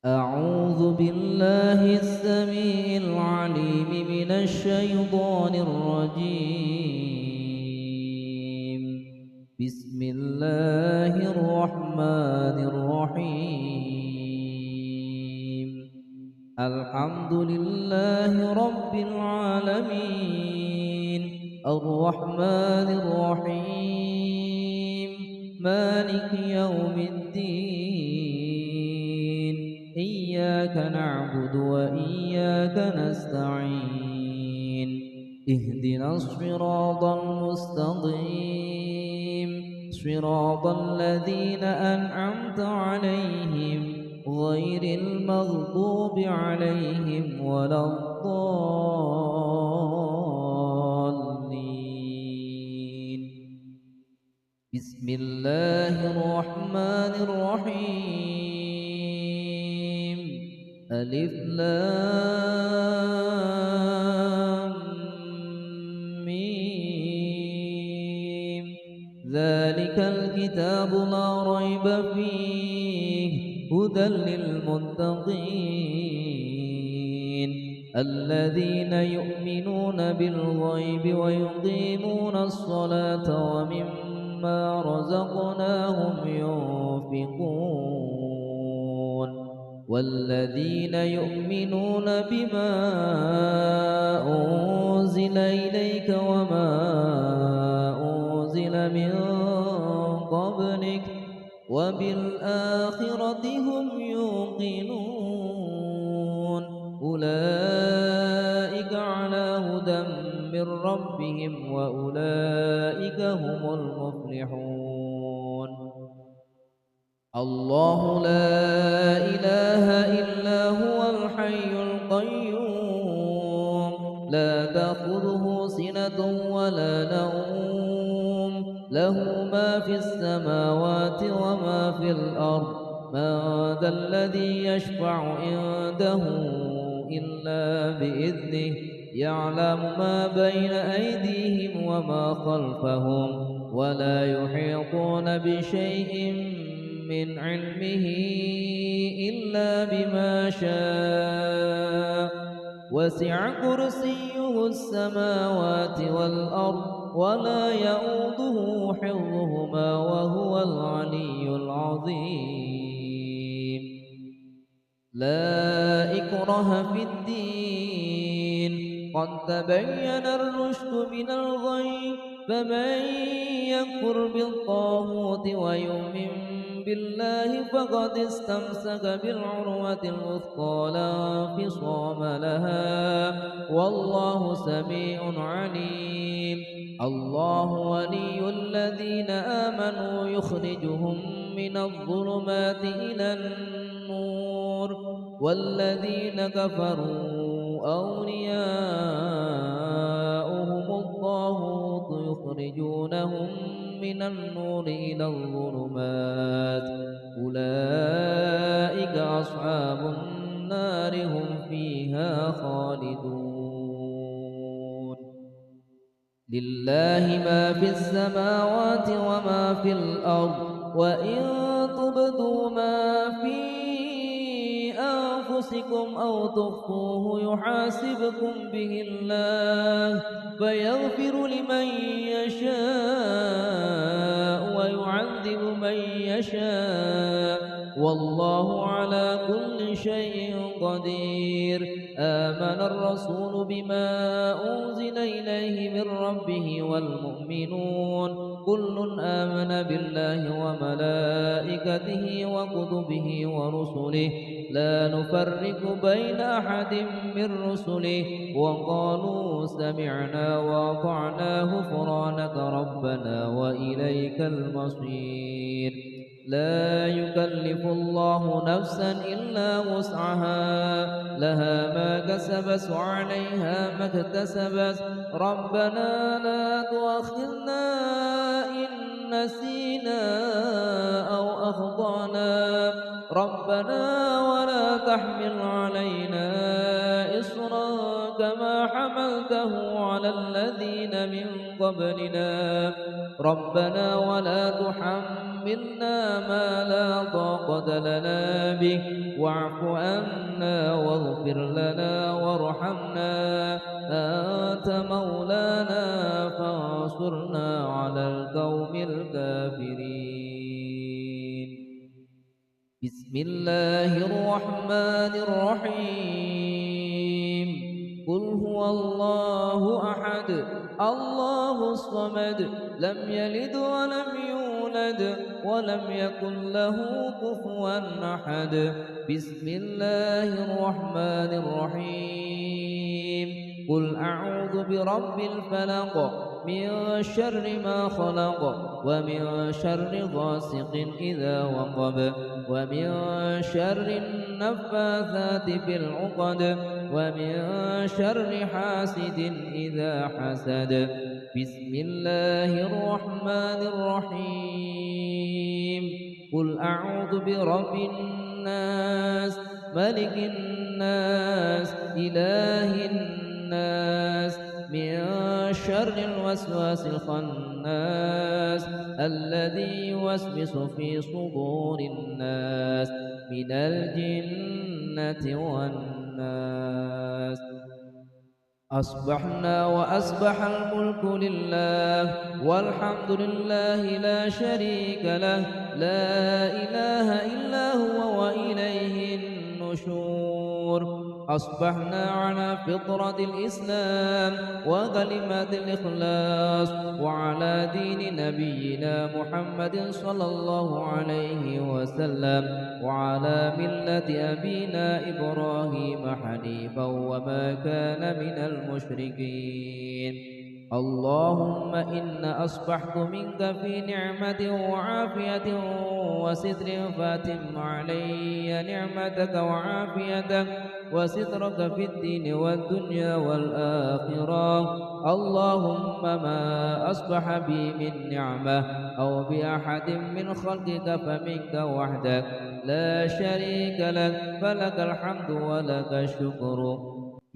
أعوذ بالله السميع العليم من الشيطان الرجيم. بسم الله الرحمن الرحيم. الحمد لله رب العالمين، الرحمن الرحيم، مالك يوم الدين. إياك نعبد وإياك نستعين. اهدنا الصراط المستقيم، صراط الذين أنعمت عليهم غير المغضوب عليهم ولا الضالين. بسم الله الرحمن الرحيم. ألف لام ميم. ذلك الكتاب لا ريب فيه هدى للمتقين الذين يؤمنون بالغيب ويقيمون الصلاة ومما رزقناهم ينفقون والذين يؤمنون بما أنزل إليك وما أنزل من قبلك وبالآخرة هم يوقنون أولئك على هدى من ربهم وأولئك هم المفلحون. الله لا إله إلا هو الحي القيوم لا تأخذه سنة ولا نوم له ما في السماوات وما في الأرض من ذا الذي يشفع عنده إلا بإذنه يعلم ما بين أيديهم وما خلفهم ولا يحيطون بشيء من علمه إلا بما شاء وسع كرسيه السماوات والأرض ولا يؤوده حفظهما وهو العلي العظيم. لا إكراه في الدين قد تبين الرشد من الغي فمن يكفر بالطاغوت ويؤمن بالله فقد استمسك بالعروة الوثقى لا انفصام لها والله سميع عليم. الله ولي الذين آمنوا يخرجهم من الظلمات إلى النور والذين كفروا أولياؤهم الطاغوت يخرجونهم من النور إلى الظلمات أولئك أصحاب النار هم فيها خالدون. لله ما في السماوات وما في الأرض وإن تبدوا ما في أنفسكم أو تخفوه يحاسبكم به الله فيغفر لمن يشاء ويعذب من يشاء والله على كل شيء قدير. آمن الرسول بما أنزل إليه من ربه والمؤمنون كل آمن بالله وملائكته وكتبه ورسله لا نفرق بين أحد من رسله وقالوا سمعنا وأطعنا غفرانك ربنا وإليك المصير. لا يكلف الله نفسا إلا وسعها لها ما كسبت وعليها ما اكتسبت ربنا لا تؤاخذنا إن نسينا أو أخطأنا ربنا ولا تحمل علينا إصرا كما حملته على الذين من قبلنا ربنا ولا تحملنا ما لا طاقة لنا به واعف عنا واغفر لنا وارحمنا أنت مولانا فانصرنا على القوم الكافرين. بسم الله الرحمن الرحيم. قل هو الله أحد الله الصمد لم يلد ولم يولد ولم يكن له كفوا أحد. بسم الله الرحمن الرحيم. قل أعوذ برب الفلق من شر ما خلق ومن شر غاسق إذا وقب ومن شر النفاثات في العقد ومن شر حاسد إذا حسد. بسم الله الرحمن الرحيم. قل أعوذ برب الناس ملك الناس إله الناس من شر الوسواس الخناس الذي يوسوس في صدور الناس من الجنة والناس. أصبحنا وأصبح الملك لله والحمد لله لا شريك له لا إله إلا هو وإليه النشور. أصبحنا على فطرة الإسلام وكلمة الإخلاص وعلى دين نبينا محمد صلى الله عليه وسلم وعلى ملة أبينا إبراهيم حنيفا وما كان من المشركين. اللهم إنا أصبحت منك في نعمة وعافية وستر فاتم علي نعمتك وعافيتك وسترك في الدين والدنيا والآخرة. اللهم ما أصبح بي من نعمة أو بأحد من خلقك فمنك وحدك لا شريك لك فلك الحمد ولك الشكر.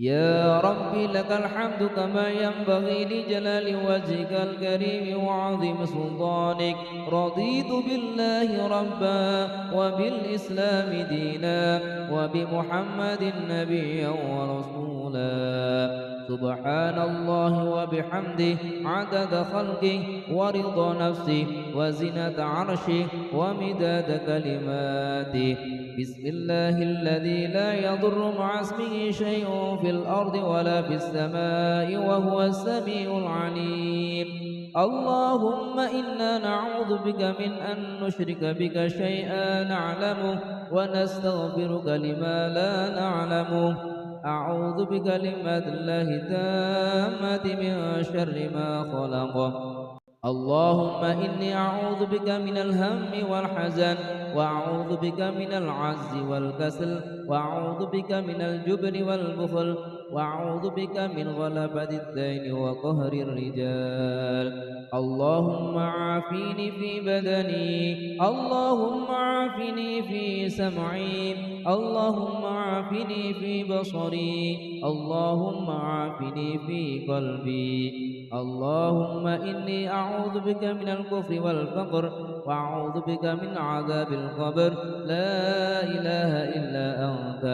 يا ربي لك الحمد كما ينبغي لجلال وجهك الكريم وعظيم سلطانك. رضيت بالله ربا وبالإسلام دينا وبمحمد نبيا ورسولا. سبحان الله وبحمده عدد خلقه ورضا نفسه وزنة عرشه ومداد كلماته. بسم الله الذي لا يضر مع اسمه شيء في الأرض ولا في السماء وهو السميع العليم. اللهم إنا نعوذ بك من أن نشرك بك شيئا نعلمه ونستغفرك لما لا نعلمه. أعوذ بكلمات الله التامة من شر ما خلق. اللهم إني أعوذ بك من الهم والحزن وأعوذ بك من العجز والكسل وأعوذ بك من الجبن والبخل وأعوذ بك من غلبة الدين وقهر الرجال. اللهم عافيني في بدني اللهم عافني في سمعي اللهم عافني في بصري اللهم عافني في قلبي. اللهم إني أعوذ بك من الكفر والفقر وأعوذ بك من عذاب القبر. لا إله إلا أنت.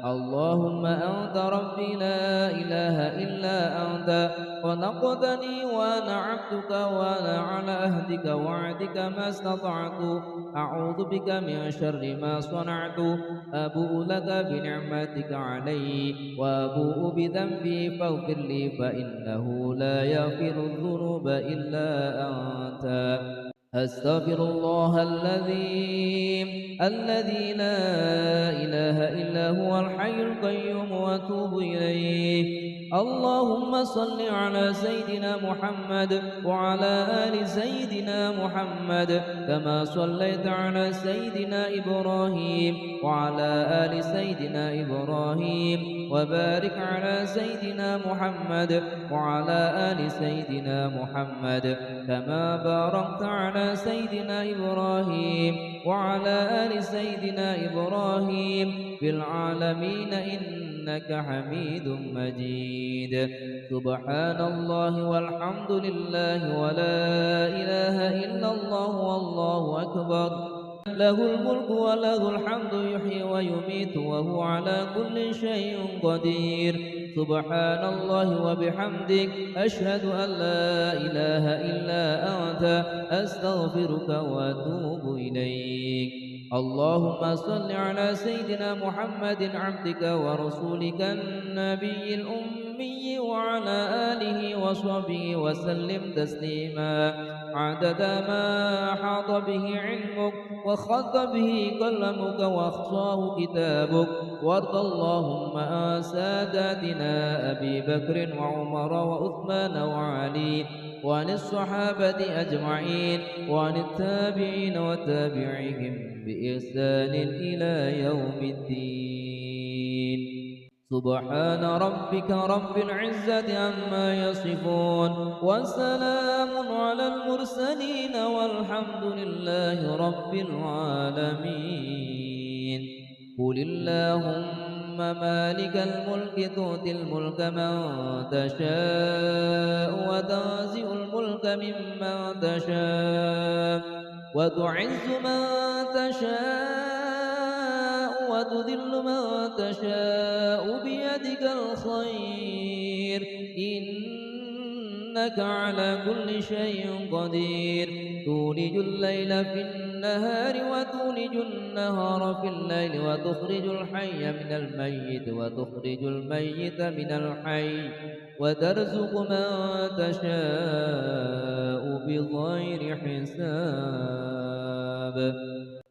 اللهم أنت ربي لا إله إلا أنت خلقتني وأنا عبدك وأنا على عهدك ووعدك ما استطعت. أعوذ بك من شر ما صنعت. أبوء لك بنعمتك علي وأبوء بذنبي فاغفر لي فإنه لا يغفر الذنوب إلا أنت. أستغفر الله الذي لا إله إلا هو الحي القيوم وأتوب إليه. اللهم صل على سيدنا محمد وعلى آل سيدنا محمد كما صليت على سيدنا إبراهيم وعلى آل سيدنا إبراهيم وبارك على سيدنا محمد وعلى آل سيدنا محمد كما باركت على سيدنا إبراهيم وعلى آل سيدنا إبراهيم في العالمين إنك حميد مجيد. سبحان الله والحمد لله ولا إله إلا الله والله أكبر. له الملك وله الحمد يحيي ويميت وهو على كل شيء قدير. سبحان الله وبحمدك أشهد أن لا إله إلا أنت أستغفرك وأتوب إليك. اللهم صل على سيدنا محمد عبدك ورسولك النبي الأمي وعلى آله وصحبه وسلم تسليما عدد ما أحاط به علمك وخط به قلمك وأخصاه كتابك. وارض اللهم عن ساداتنا أبي بكر وعمر وعثمان وعلي وعن الصحابة أجمعين وعن التابعين وتابعيهم بإحسان إلى يوم الدين. سبحان ربك رب العزة عما يصفون وسلام على المرسلين والحمد لله رب العالمين. قل اللهم مالك الملك تؤتي الملك من تشاء وتنزع الملك ممن تشاء وتعز من تشاء وتذل من تشاء بيدك الخير إنك على كل شيء قدير. تولج الليل في النهار وتولج النهار في الليل وتخرج الحي من الميت وتخرج الميت من الحي وترزق من تشاء بغير حساب.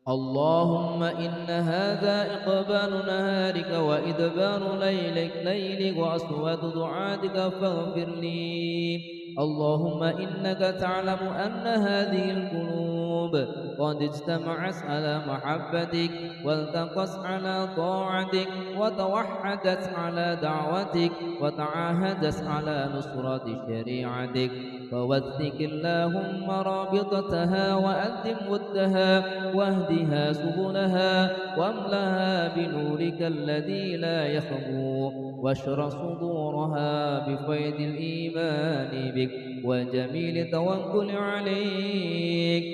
اللهم إن هذا إقبال نهارك وإدبار ليلك وأصوات دعاتك فاغفر لي. اللهم إنك تعلم أن هذه القلوب قد اجتمعت على محبتك والتقت على طاعتك وتوحدت على دعوتك وتعاهدت على نصرة شريعتك. فوثق اللهم رابطتها وأدم ودها واهدها سبلها واملها بنورك الذي لا يخبو واشرح صدورها بفيض الإيمان بك وجميل التوكل عليك.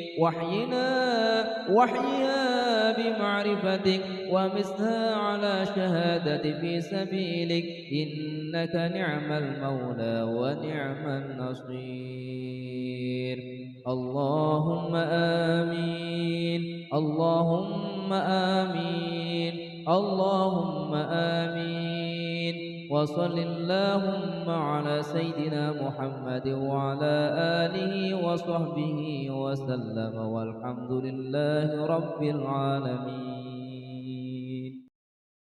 وحيها بمعرفتك ومسها على شهادة في سبيلك إنك نعم المولى ونعم النصير. اللهم آمين اللهم آمين اللهم آمين. وصل اللهم على سيدنا محمد وعلى آله وصحبه وسلم والحمد لله رب العالمين.